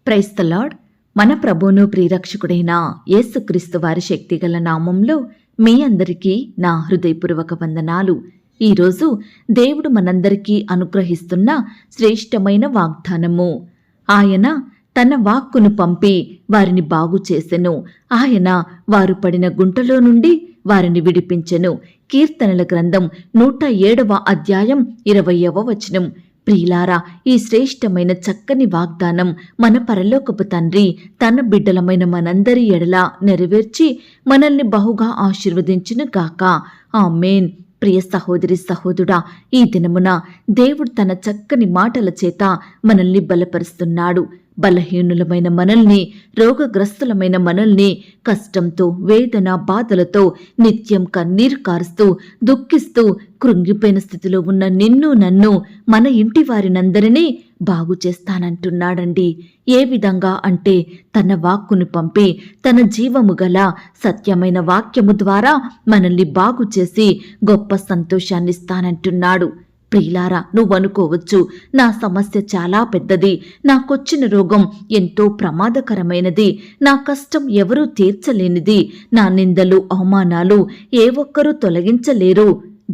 Praise the lord. మన ప్రభువును ప్రియరక్షకుడైన యేసుక్రీస్తు వారి శక్తిగల నామంలో మీ అందరికీ నా హృదయపూర్వక వందనాలు. ఈరోజు దేవుడు మనందరికీ అనుగ్రహిస్తున్న శ్రేష్టమైన వాగ్దానము. ఆయన తన వాక్కును పంపి వారిని బాగు చేసెను. ఆయన వారు పడిన గుంటలో నుండి వారిని విడిపించెను. కీర్తనల గ్రంథం 107వ అధ్యాయం 20వ వచనం. ప్రియులారా, ఈ శ్రేష్టమైన చక్కని వాగ్దానం మన పరలోకపు తండ్రి తన బిడ్డలమైన మనందరి ఎడల నెరవేర్చి మనల్ని బహుగా ఆశీర్వదించును గాక. ఆమేన్. ప్రియ సహోదరి సహోదరుడా, ఈ దినమున దేవుడు తన చక్కని మాటల చేత మనల్ని బలపరుస్తున్నాడు. బలహీనులమైన మనల్ని, రోగగ్రస్తులమైన మనల్ని కష్టంతో, వేదన, బాధలతో నిత్యం కన్నీరు కారుస్తూ, దుఃఖిస్తూ, కృంగిపోయిన స్థితిలో ఉన్న నిన్ను, నన్ను, మన ఇంటి వారినందరినీ బాగు చేస్తానంటున్నాడండి. ఏ విధంగా అంటే తన వాక్కును పంపి తన జీవము గల సత్యమైన వాక్యము ద్వారా మనల్ని బాగు చేసి గొప్ప సంతోషాన్నిస్తానంటున్నాడు. ప్రియులారా, నువ్వనుకోవచ్చు, నా సమస్య చాలా పెద్దది, నాకొచ్చిన రోగం ఎంతో ప్రమాదకరమైనది, నా కష్టం ఎవరూ తీర్చలేనిది, నా నిందలు, అవమానాలు ఏ ఒక్కరూ తొలగించలేరు,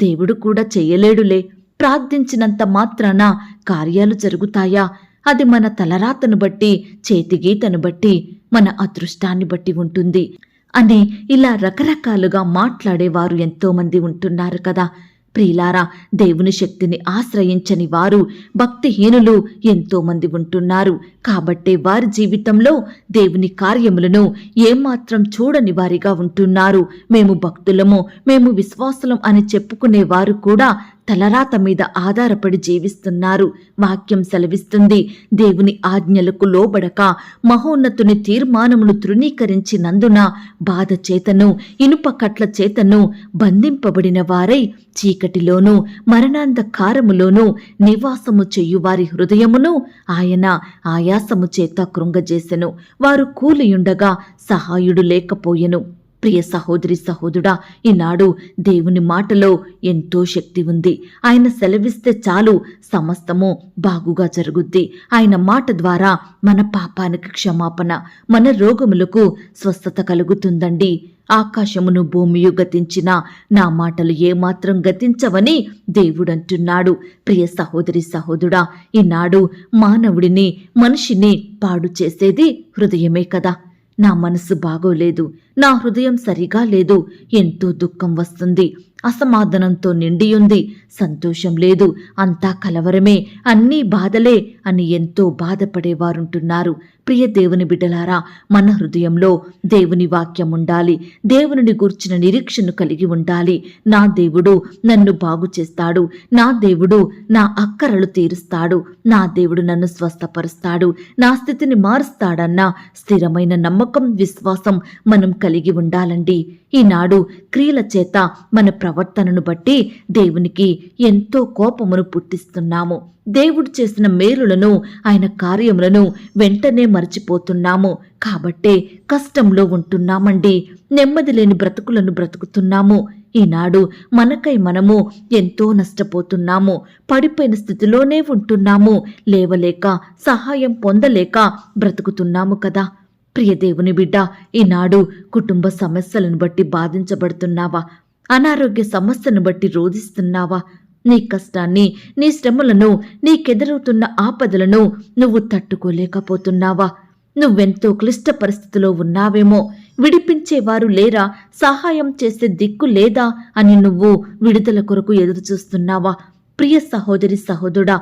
దేవుడు కూడా చెయ్యలేడులే, ప్రార్థించినంత మాత్రాన కార్యాలు జరుగుతాయా? అది మన తలరాతను బట్టి, చేతిగీతను బట్టి, మన అదృష్టాన్ని బట్టి ఉంటుంది అని ఇలా రకరకాలుగా మాట్లాడేవారు ఎంతోమంది ఉంటున్నారు కదా. ప్రియులారా, దేవుని శక్తిని ఆశ్రయించని వారు, భక్తిహీనులు ఎంతోమంది ఉంటున్నారు. కాబట్టే వారి జీవితంలో దేవుని కార్యములను ఏమాత్రం చూడని వారిగా ఉంటున్నారు. మేము భక్తులము, మేము విశ్వాసులం అని చెప్పుకునేవారు కూడా తలరాత మీద ఆధారపడి జీవిస్తున్నారు. వాక్యం సెలవిస్తుంది, దేవుని ఆజ్ఞలకు లోబడక మహోన్నతుని తీర్మానమును తృణీకరించినందున బాధ చేతను, ఇనుప కట్ల చేతను బంధింపబడిన వారై చీకటిలోనూ మరణాంధకారములోనూ నివాసము చెయ్యువారి హృదయమును ఆయన ఆయాసము చేత కృంగజేసెను. వారు కూలియుండగా సహాయుడు లేకపోయెను. ప్రియ సహోదరి సహోదరుడా, ఈనాడు దేవుని మాటలో ఎంతో శక్తి ఉంది. ఆయన సెలవిస్తే చాలు సమస్తము బాగుగా జరుగుద్ది. ఆయన మాట ద్వారా మన పాపానికి క్షమాపణ, మన రోగములకు స్వస్థత కలుగుతుందండి. ఆకాశమును భూమియు గతించినా నా మాటలు ఏమాత్రం గతించవని దేవుడంటున్నాడు. ప్రియ సహోదరి సహోదరుడా, ఈనాడు మానవుడిని, మనిషిని పాడు చేసేది హృదయమే కదా. నా మనసు బాగోలేదు, నా హృదయం సరిగా లేదు, ఎంతో దుఃఖం వస్తుంది, అసమాధానంతో నిండియుంది, సంతోషం లేదు, అంతా కలవరమే, అన్నీ బాధలే అని ఎంతో బాధపడేవారుంటున్నారు. ప్రియ దేవుని బిడ్డలారా, మన హృదయంలో దేవుని వాక్యం ఉండాలి. దేవుని గూర్చిన నిరీక్షను కలిగి ఉండాలి. నా దేవుడు నన్ను బాగు చేస్తాడు, నా దేవుడు నా అక్కరలు తీరుస్తాడు, నా దేవుడు నన్ను స్వస్థపరుస్తాడు, నా స్థితిని మారుస్తాడన్న స్థిరమైన నమ్మకం, విశ్వాసం మనం కలిగి ఉండాలండి. ఈనాడు క్రియల చేత మన ప్రవర్తనను బట్టి దేవునికి ఎంతో కోపమును పుట్టిస్తున్నాము. దేవుడు చేసిన మేలులను, ఆయన కార్యములను వెంటనే మర్చిపోతున్నాము. కాబట్టే కష్టంలో ఉంటున్నామండి. నెమ్మది లేని బ్రతుకులను బ్రతుకుతున్నాము. ఈనాడు మనకై మనము ఎంతో నష్టపోతున్నాము. పడిపోయిన స్థితిలోనే ఉంటున్నాము. లేవలేక, సహాయం పొందలేక బ్రతుకుతున్నాము కదా. ప్రియ దేవుని బిడ్డ, ఈనాడు కుటుంబ సమస్యలను బట్టి బాధించబడుతున్నావా? అనారోగ్య సమస్యను బట్టి రోధిస్తున్నావా? నీ కష్టాన్ని, నీ శ్రమలను, నీకెదురవుతున్న ఆపదలను నువ్వు తట్టుకోలేకపోతున్నావా? నువ్వెంతో క్లిష్ట పరిస్థితిలో ఉన్నావేమో. విడిపించేవారు లేరా, సహాయం చేసే దిక్కు లేదా అని నువ్వు విడుదల కొరకు ఎదురుచూస్తున్నావా? ప్రియ సహోదరి సహోదరుడా,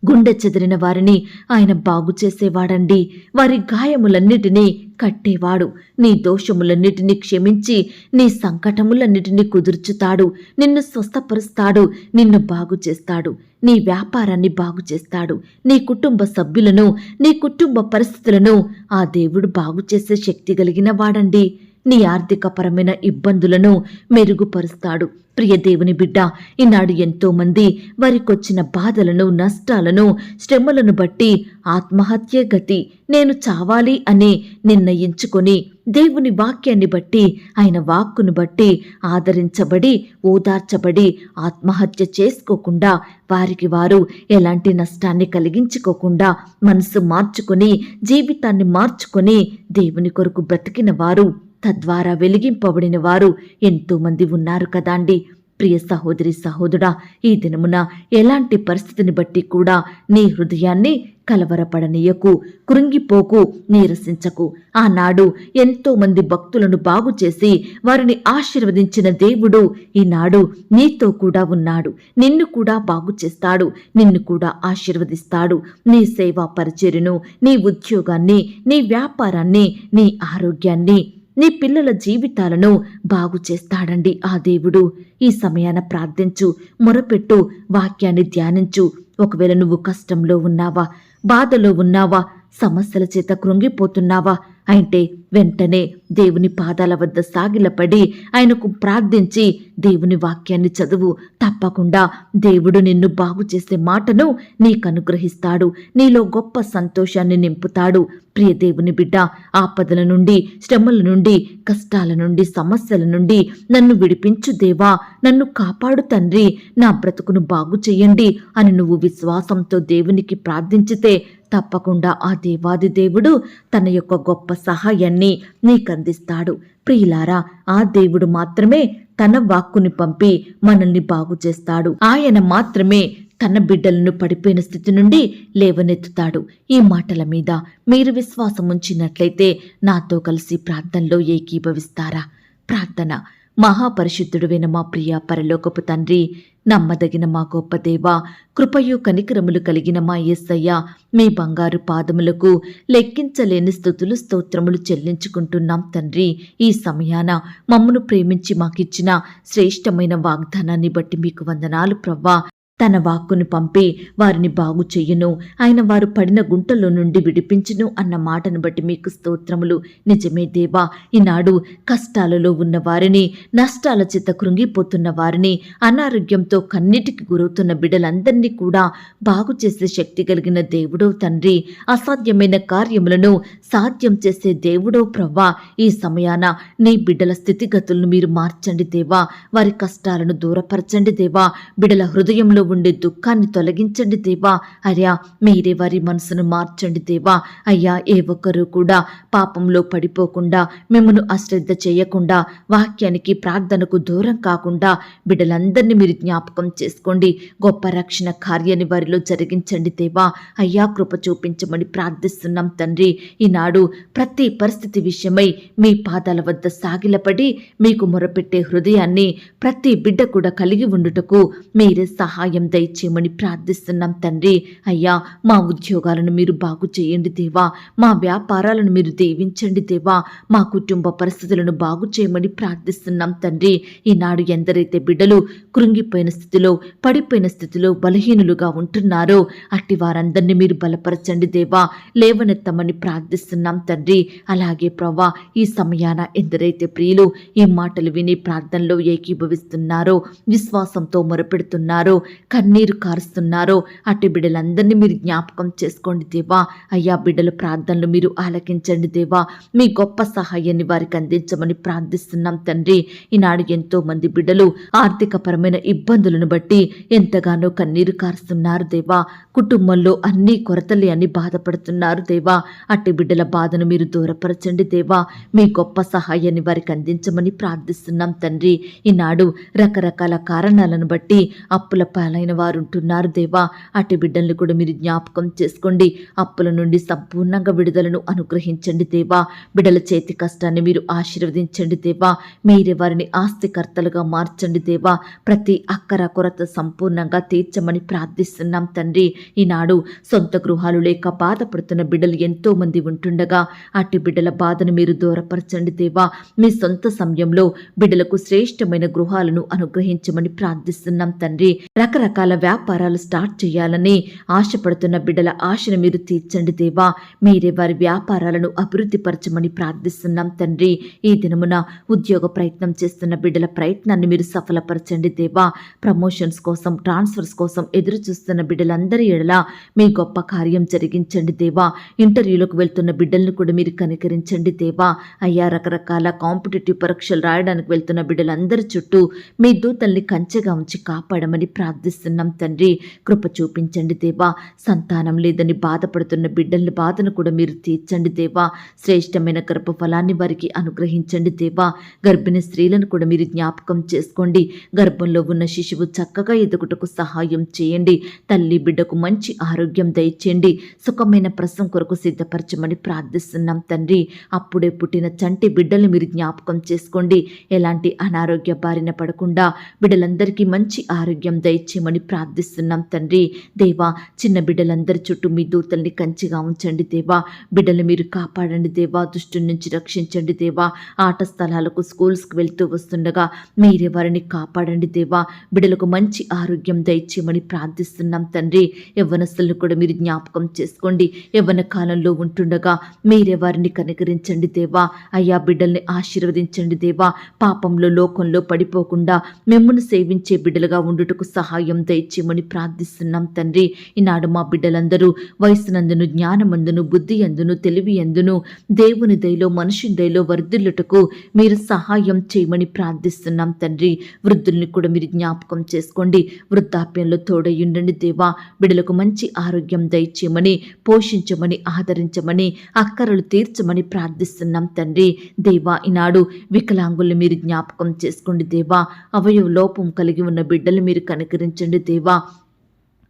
గుండె చెదిరిన వారిని ఆయన బాగు చేసేవాడండి. వారి గాయములన్నిటినీ కట్టేవాడు. నీ దోషములన్నిటినీ క్షమించి నీ సంకటములన్నిటినీ కుదుర్చుతాడు. నిన్ను స్వస్థపరుస్తాడు, నిన్ను బాగు చేస్తాడు, నీ వ్యాపారాన్ని బాగు చేస్తాడు, నీ కుటుంబ సభ్యులను, నీ కుటుంబ పరిస్థితులను ఆ దేవుడు బాగు చేసే శక్తి కలిగిన వాడండి. నీ ఆర్థికపరమైన ఇబ్బందులను మెరుగుపరుస్తాడు. ప్రియ దేవుని బిడ్డ, ఈనాడు ఎంతో మంది వారికొచ్చిన బాధలను, నష్టాలను, శ్రమలను బట్టి ఆత్మహత్య గతి, నేను చావాలి అని నిర్ణయించుకొని దేవుని వాక్యాన్ని బట్టి, ఆయన వాక్కును బట్టి ఆదరించబడి, ఓదార్చబడి ఆత్మహత్య చేసుకోకుండా, వారికి వారు ఎలాంటి నష్టాన్ని కలిగించుకోకుండా మనసు మార్చుకొని, జీవితాన్ని మార్చుకొని దేవుని కొరకు బ్రతికిన వారు, తద్వారా వెలిగింపబడిన వారు ఎంతో మంది ఉన్నారు కదాండి. ప్రియ సహోదరి సహోదరుడా, ఈ దినమున ఎలాంటి పరిస్థితిని బట్టి కూడా నీ హృదయాన్ని కలవరపడనీయకు, కృంగిపోకు, నీరసించకు. ఆనాడు ఎంతో మంది భక్తులను బాగు చేసి వారిని ఆశీర్వదించిన దేవుడు ఈనాడు నీతో కూడా ఉన్నాడు. నిన్ను కూడా బాగు చేస్తాడు, నిన్ను కూడా ఆశీర్వదిస్తాడు. నీ సేవా పరిచర్యను, నీ ఉద్యోగాన్ని, నీ వ్యాపారాన్ని, నీ ఆరోగ్యాన్ని, నీ పిల్లల జీవితాలను బాగు చేస్తాడండి ఆ దేవుడు. ఈ సమయాన ప్రార్థించు, మొరపెట్టు, వాక్యాన్ని ధ్యానించు. ఒకవేళ నువ్వు కష్టంలో ఉన్నావా, బాధలో ఉన్నావా, సమస్యల చేత కృంగిపోతున్నావా అంటే వెంటనే దేవుని పాదాల వద్ద సాగిలపడి ఆయనకు ప్రార్థించి దేవుని వాక్యాన్ని చదువు. తప్పకుండా దేవుడు నిన్ను బాగు చేసే మాటను నీకు అనుగ్రహిస్తాడు, నీలో గొప్ప సంతోషాన్ని నింపుతాడు. ప్రియ దేవుని బిడ్డ, ఆపదల నుండి, శ్రమల నుండి, కష్టాల నుండి, సమస్యల నుండి నన్ను విడిపించు దేవా, నన్ను కాపాడు తండ్రి, నా బ్రతుకును బాగు చెయ్యండి అని నువ్వు విశ్వాసంతో దేవునికి ప్రార్థించితే తప్పకుండా ఆ దేవాది దేవుడు తన యొక్క గొప్ప సహాయాన్ని నీకందిస్తాడు. ప్రియులారా, ఆ దేవుడు మాత్రమే తన వాక్కుని పంపి మనల్ని బాగు చేస్తాడు. ఆయన మాత్రమే తన బిడ్డలను పడిపోయిన స్థితి నుండి లేవనెత్తుతాడు. ఈ మాటల మీద మీరు విశ్వాసం ఉంచినట్లయితే నాతో కలిసి ప్రార్థనలో ఏకీభవిస్తారా? ప్రార్థన. మహాపరిశుద్ధుడువైన మా ప్రియ పరలోకపు తండ్రి, నమ్మదగిన మా గొప్ప దేవా, కృపయు కనికరములు కలిగిన మా యేసయ్య, మీ బంగారు పాదములకు లెక్కించలేని స్తుతులు, స్తోత్రములు చెల్లించుకుంటున్నాం తండ్రి. ఈ సమయాన మమ్మను ప్రేమించి మాకిచ్చిన శ్రేష్టమైన వాగ్దానాన్ని బట్టి మీకు వందనాలు ప్రవ్వా. తన వాక్కును పంపి వారిని బాగు చెయ్యును, ఆయన వారు పడిన గుంటలో నుండి విడిపించును అన్న మాటను బట్టి మీకు స్తోత్రములు. నిజమే దేవా, ఈనాడు కష్టాలలో ఉన్న వారిని, నష్టాల చేత కృంగిపోతున్న వారిని, అనారోగ్యంతో కన్నిటికి గురవుతున్న బిడ్డలందరినీ కూడా బాగు చేసే శక్తి కలిగిన దేవుడో తండ్రి, అసాధ్యమైన కార్యములను సాధ్యం చేసే దేవుడో ప్రవ్వా. ఈ సమయాన నీ బిడ్డల స్థితిగతులను మీరు మార్చండి దేవా, వారి కష్టాలను దూరపరచండి దేవా, బిడ్డల హృదయంలో ఉండే దుఃఖాన్ని తొలగించండి దేవా. అయ్యా, మీరే వారి మనసును మార్చండి దేవా. అయ్యా, ఏ ఒక్కరూ కూడా పాపంలో పడిపోకుండా, మిమ్మను అశ్రద్ధ చేయకుండా, వాక్యానికి ప్రార్థనకు దూరం కాకుండా బిడ్డలందరినీ మీరు జ్ఞాపకం చేసుకోండి. గొప్ప రక్షణ కార్యాన్ని వారిలో జరిగించండి దేవా. అయ్యా, కృప చూపించమని ప్రార్థిస్తున్నాం తండ్రి. ఈనాడు ప్రతి పరిస్థితి విషయమై మీ పాదాల వద్ద సాగిలపడి మీకు మొరపెట్టే హృదయాన్ని ప్రతి బిడ్డ కూడా కలిగి ఉండుటకు మీరే సహాయం దయచేయమని ప్రార్థిస్తున్నాం తండ్రి. అయ్యా, మా ఉద్యోగాలను మీరు బాగు చేయండి దేవా, మా వ్యాపారాలను మీరు దీవించండి దేవా, మా కుటుంబ పరిస్థితులను బాగు చేయమని ప్రార్థిస్తున్నాం తండ్రి. ఈనాడు ఎందరైతే బిడ్డలు కృంగిపోయిన స్థితిలో, పడిపోయిన స్థితిలో బలహీనులుగా ఉంటున్నారో అట్టి వారందరినీ మీరు బలపరచండి దేవా, లేవనెత్తమని ప్రార్థిస్తున్నాం తండ్రి. అలాగే ప్రవ్వా, ఈ సమయాన ఎందరైతే ప్రియులు ఈ మాటలు విని ప్రార్థనలో ఏకీభవిస్తున్నారో, విశ్వాసంతో మొరపెడుతున్నారో, కన్నీరు కారుస్తున్నారో అట్టి బిడ్డలందరినీ మీరు జ్ఞాపకం చేసుకోండి దేవా. అయ్యా, బిడ్డల ప్రార్థనలు మీరు ఆలకించండి దేవా, మీ గొప్ప సహాయాన్ని వారికి అందించమని ప్రార్థిస్తున్నాం తండ్రి. ఈనాడు ఎంతో మంది బిడ్డలు ఆర్థికపరమైన ఇబ్బందులను బట్టి ఎంతగానో కన్నీరు కారుస్తున్నారు దేవా. కుటుంబంలో అన్ని కొరతలే అని బాధపడుతున్నారు దేవా. అట్టి బిడ్డల బాధను మీరు దూరపరచండి దేవా, మీ గొప్ప సహాయాన్ని వారికి అందించమని ప్రార్థిస్తున్నాం తండ్రి. ఈనాడు రకరకాల కారణాలను బట్టి అప్పుల పాలైన వారు ఉంటున్నారు దేవా. అటు బిడ్డలను కూడా మీరు జ్ఞాపకం చేసుకోండి. అప్పుల నుండి సంపూర్ణంగా విడుదలను అనుగ్రహించండి దేవా. బిడ్డల చేతి కష్టాన్ని మీరు ఆశీర్వదించండి దేవా. మీరే వారిని ఆస్తికర్తలుగా మార్చండి దేవా. ప్రతి అక్కర కొరత సంపూర్ణంగా తీర్చమని ప్రార్థిస్తున్నాం తండ్రి. ఈనాడు సొంత గృహాలు లేక బాధపడుతున్న బిడ్డలు ఎంతో మంది ఉంటుండగా అట్టి బిడ్డల బాధను మీరు దూరపరచండి దేవా. మీ సొంత సమయంలో బిడ్డలకు శ్రేష్టమైన గృహాలను అనుగ్రహించమని ప్రార్థిస్తున్నాం తండ్రి. రకరకాల రకరకాల వ్యాపారాలు స్టార్ట్ చేయాలని ఆశపడుతున్న బిడ్డల ఆశను మీరు తీర్చండి దేవా. మీరే వారి వ్యాపారాలను అభివృద్ధి పరచమని ప్రార్థిస్తున్నాం తండ్రి. ఈ దినమున ఉద్యోగ ప్రయత్నం చేస్తున్న బిడ్డల ప్రయత్నాన్ని మీరు సఫలపరచండి దేవా. ప్రమోషన్స్ కోసం, ట్రాన్స్ఫర్స్ కోసం ఎదురు చూస్తున్న బిడ్డలందరి ఎడల మీ గొప్ప కార్యం జరిగించండి దేవా. ఇంటర్వ్యూలకు వెళ్తున్న బిడ్డలను కూడా మీరు కనికరించండి దేవా. అయ్యా, రకరకాల కాంపిటేటివ్ పరీక్షలు రాయడానికి వెళ్తున్న బిడ్డలందరి చుట్టూ మీ దూతల్ని కంచెగా ఉంచి కాపాడమని ప్రార్థిస్తున్నాం తండ్రి. కృప చూపించండి దేవా. సంతానం లేదని బాధపడుతున్న బిడ్డల బాధను కూడా మీరు తీర్చండి దేవా. శ్రేష్టమైన గర్భఫలాన్ని వారికి అనుగ్రహించండి దేవా. గర్భిణీ స్త్రీలను కూడా మీరు జ్ఞాపకం చేసుకోండి. గర్భంలో ఉన్న శిశువు చక్కగా ఎదుగుటకు సహాయం చేయండి. తల్లి బిడ్డకు మంచి ఆరోగ్యం దయచేయండి. సుఖమైన ప్రసవం కొరకు సిద్ధపరచమని ప్రార్థిస్తున్నాం తండ్రి. అప్పుడే పుట్టిన చంటి బిడ్డలు మీరు జ్ఞాపకం చేసుకోండి. ఎలాంటి అనారోగ్య బారిన పడకుండా బిడ్డలందరికీ మంచి ఆరోగ్యం దయచేయమని ప్రార్థిస్తున్నాం తండ్రి. దేవా, చిన్న బిడ్డలందరి చుట్టూ మీ దూతల్ని కంచిగా ఉంచండి దేవా. బిడ్డలు మీరు కాపాడండి దేవా. దుష్టుల నుంచి రక్షించండి దేవా. ఆట స్థలాలకు, స్కూల్స్కి వెళ్తూ వస్తుండగా మీరే వారిని కాపాడండి దేవా. బిడ్డలకు మంచి ఆరోగ్యం దయచేయమని ప్రార్థిస్తున్నాం తండ్రి. యవ్వనస్తులను కూడా మీరు జ్ఞాపకం చేసుకోండి. యవ్వన కాలంలో ఉంటుండగా మీరే వారిని కనికరించండి దేవా. అయ్యా, బిడ్డల్ని ఆశీర్వదించండి దేవా. పాపంలో, లోకంలో పడిపోకుండా మిమ్మును సేవించే బిడ్డలుగా ఉండుటకు సహాయం దయచేయమని ప్రార్థిస్తున్నాం తండ్రి. ఈనాడు మా బిడ్డలందరూ వయసునందును, జ్ఞానమందును, బుద్ధి అందును, తెలివి అందును, దేవుని దయలో, మనుషుని దయలో వర్ధిల్లుటకు మీరు సహాయం చేయమని ప్రార్థిస్తున్నాం తండ్రి. వృద్ధుల్ని కూడా మీరు జ్ఞాపకం చేసుకోండి. వృద్ధాప్యంలో తోడయ్యుండండి దేవా. బిడ్డలకు మంచి ఆరోగ్యం దయచేయమని, పోషించమని, ఆదరించమని, అక్కరలు తీర్చమని ప్రార్థిస్తున్నాం తండ్రి. దేవా, ఈనాడు వికలాంగుల్ని మీరు జ్ఞాపకం చేసుకోండి దేవా. అవయవ లోపం కలిగి ఉన్న బిడ్డలు మీరు కనికరించండి దేవా.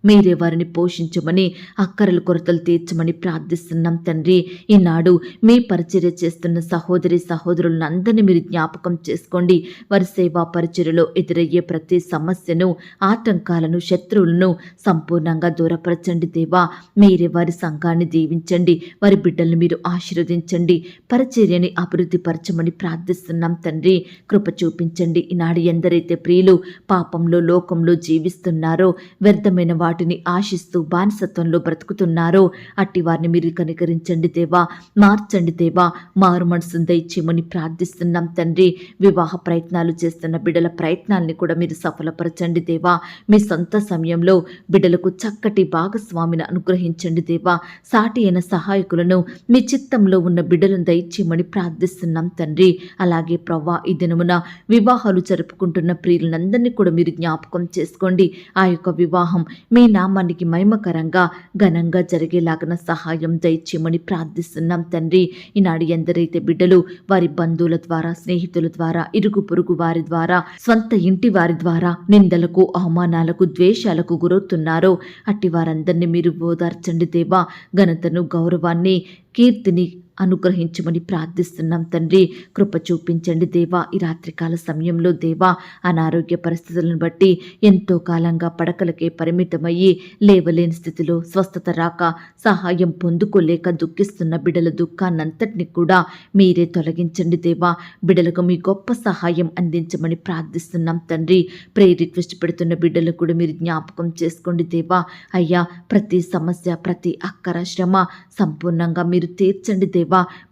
మీరే వారిని పోషించమని, అక్కరల కొరతలు తీర్చమని ప్రార్థిస్తున్నాం తండ్రి. ఈనాడు మీ పరిచర్య చేస్తున్న సహోదరి సహోదరులను అందరినీ మీరు జ్ఞాపకం చేసుకోండి. వారి సేవా పరిచర్యలో ఎదురయ్యే ప్రతి సమస్యను, ఆటంకాలను, శత్రువులను సంపూర్ణంగా దూరపరచండి దేవా. మీరే వారి సంఘాన్ని దీవించండి. వారి బిడ్డలను మీరు ఆశీర్వదించండి. పరిచర్యని అభివృద్ధి పరచమని ప్రార్థిస్తున్నాం తండ్రి. కృప చూపించండి. ఈనాడు ఎందరైతే ప్రియులు పాపంలో, లోకంలో జీవిస్తున్నారో, వ్యర్థమైన వాటిని ఆశిస్తూ బానిసత్వంలో బ్రతుకుతున్నారో అట్టి వారిని మీరు కనికరించండి దేవా. మార్చండి దేవా. మారు మనసును దయచేయమని ప్రార్థిస్తున్నాం తండ్రి. వివాహ ప్రయత్నాలు చేస్తున్న బిడ్డల ప్రయత్నాల్ని కూడా మీరు సఫలపరచండి దేవా. మీ సొంత సమయంలో బిడ్డలకు చక్కటి భాగస్వామిని అనుగ్రహించండి దేవా. సాటి అయిన సహాయకులను మీ చిత్తంలో ఉన్న బిడ్డలను దయచేయమని ప్రార్థిస్తున్నాం తండ్రి. అలాగే ప్రవ్వా, ఈ దినమున వివాహాలు జరుపుకుంటున్న ప్రియులందరినీ కూడా మీరు జ్ఞాపకం చేసుకోండి. ఆ యొక్క వివాహం మీ నామానికి మహిమకరంగా, ఘనంగా జరిగేలాగన సహాయం దయచేయమని ప్రార్థిస్తున్నాం తండ్రి. ఈనాడు ఎందరైతే బిడ్డలు వారి బంధువుల ద్వారా, స్నేహితుల ద్వారా, ఇరుగు పొరుగు వారి ద్వారా, స్వంత ఇంటి వారి ద్వారా నిందలకు, అవమానాలకు, ద్వేషాలకు గురవుతున్నారో అట్టి వారందరినీ మీరు ఓదార్చండి దేవా. ఘనతను, గౌరవాన్ని, కీర్తిని అనుగ్రహించమని ప్రార్థిస్తున్నాం తండ్రి. కృప చూపించండి దేవా. ఈ రాత్రికాల సమయంలో దేవా, అనారోగ్య పరిస్థితులను బట్టి ఎంతో కాలంగా పడకలకే పరిమితమయ్యి లేవలేని స్థితిలో, స్వస్థత రాక, సహాయం పొందుకోలేక దుఃఖిస్తున్న బిడ్డల దుఃఖాన్నంతటిని కూడా మీరే తొలగించండి దేవా. బిడ్డలకు మీ గొప్ప సహాయం అందించమని ప్రార్థిస్తున్నాం తండ్రి. ప్రేయర్ రిక్వెస్ట్ పెడుతున్న బిడ్డలకు కూడా మీరు జ్ఞాపకం చేసుకోండి దేవా. అయ్యా, ప్రతి సమస్య, ప్రతి అక్కర, శ్రమ సంపూర్ణంగా మీరు తీర్చండి దేవా.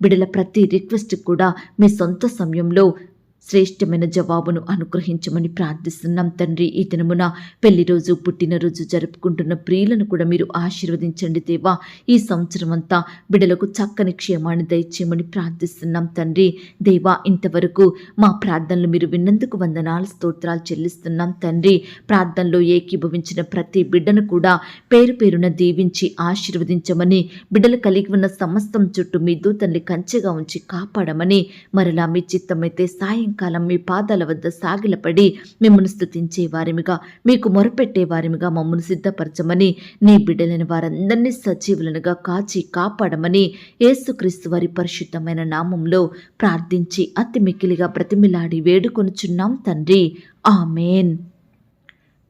బిడ్డల ప్రతి రిక్వెస్ట్ కూడా మీ సొంత సమయంలో శ్రేష్టమైన జవాబును అనుగ్రహించమని ప్రార్థిస్తున్నాం తండ్రి. ఈ దినమున పెళ్లి రోజు, పుట్టినరోజు జరుపుకుంటున్న ప్రియులను కూడా మీరు ఆశీర్వదించండి దేవా. ఈ సంవత్సరం అంతా బిడ్డలకు చక్కని క్షేమాన్ని దయచేయమని ప్రార్థిస్తున్నాం తండ్రి. దేవా, ఇంతవరకు మా ప్రార్థనలు మీరు విన్నందుకు వందనాలు, స్తోత్రాలు చెల్లిస్తున్నాం తండ్రి. ప్రార్థనలో ఏకీభవించిన ప్రతి బిడ్డను కూడా పేరు పేరున దీవించి ఆశీర్వదించమని, బిడ్డలు కలిగి ఉన్న సమస్తం చుట్టూ మీ దూతల్ని కంచెగా ఉంచి కాపాడమని, మరలా మీ చిత్తమైతే సాయం కాలం మీ పాదాల వద్ద సాగిలపడి మిమ్మల్ని స్తుతించే వారిమిగా, మీకు మొరపెట్టే వారిమిగా మమ్మల్ని సిద్ధపరచమని, నీ బిడ్డలైన వారందరినీ సజీవులనుగా కాచి కాపాడమని యేసుక్రీస్తు వారి పరిశుద్ధమైన నామంలో ప్రార్థించి అతి మిక్కిలిగా బ్రతిమిలాడి వేడుకొనుచున్నాం తండ్రి. ఆమేన్.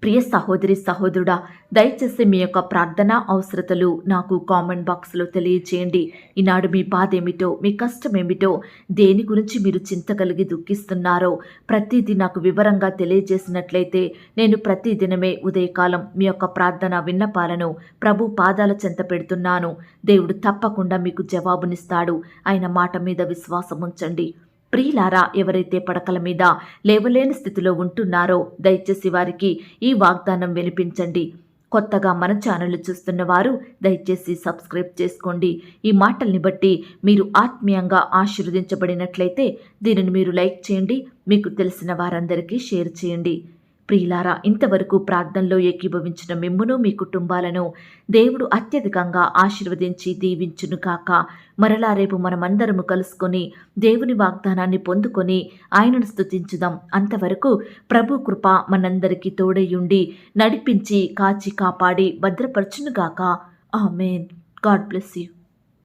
ప్రియ సహోదరి సహోదరుడా, దయచేసి మీ యొక్క ప్రార్థన అవసరతలు నాకు కామెంట్ బాక్స్లో తెలియచేయండి. ఈనాడు మీ బాధ ఏమిటో, మీ కష్టం ఏమిటో, దేని గురించి మీరు చింత కలిగి దుఃఖిస్తున్నారో ప్రతిదీ నాకు వివరంగా తెలియజేసినట్లయితే నేను ప్రతిదినమే ఉదయకాలం మీ యొక్క ప్రార్థన విన్నపాలను ప్రభు పాదాల చెంత పెడుతున్నాను. దేవుడు తప్పకుండా మీకు జవాబునిస్తాడు. ఆయన మాట మీద విశ్వాసం ఉంచండి. ప్రియులారా, ఎవరైతే పడకల మీద లేవలేని స్థితిలో ఉంటున్నారో దయచేసి వారికి ఈ వాగ్దానం వినిపించండి. కొత్తగా మన ఛానల్ చూస్తున్న వారు దయచేసి సబ్స్క్రైబ్ చేసుకోండి. ఈ మాటల్ని బట్టి మీరు ఆత్మీయంగా ఆశీర్వదించబడినట్లయితే దీనిని మీరు లైక్ చేయండి, మీకు తెలిసిన వారందరికీ షేర్ చేయండి. ప్రియులారా, ఇంతవరకు ప్రార్థనలో ఏకీభవించిన మిమ్మును మీ కుటుంబాలను దేవుడు అత్యధికంగా ఆశీర్వదించి దీవించును కాక. మరలా రేపు మనమందరము కలుసుకొని దేవుని వాగ్దానాన్ని పొందుకొని ఆయనను స్తుతించుదాం. అంతవరకు ప్రభు కృప మనందరికీ తోడయుండి నడిపించి కాచి కాపాడి భద్రపరచునుగాక. ఆమేన్. God bless you.